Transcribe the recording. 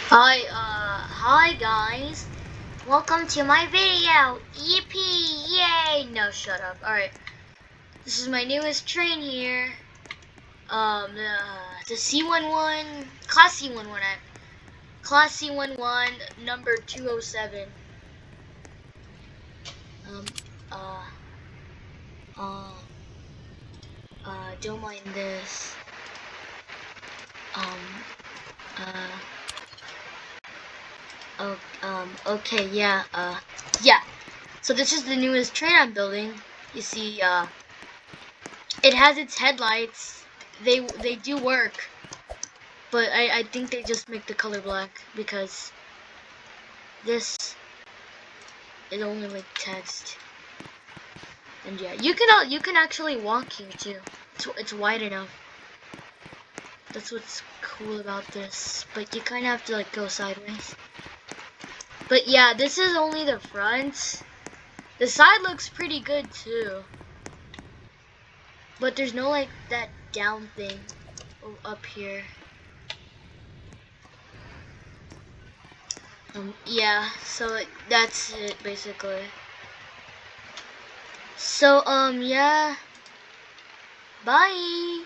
Hi guys. Welcome to my video. EP, yay! No, shut up. Alright. This is my newest train here. The C11, Class C11, Class C11, number 207. Um, uh, uh, don't mind this. Um, uh, okay, yeah, yeah. So this is the newest train I'm building. You see, it has its headlights. They do work, but I think they just make the color black because this is only like text. And yeah, you can actually walk here too. It's wide enough. That's what's cool about this. But you kind of have to like go sideways. But yeah, this is only the front. The side looks pretty good too. But there's no like that down thing up here. Yeah, so that's it basically. So yeah, bye.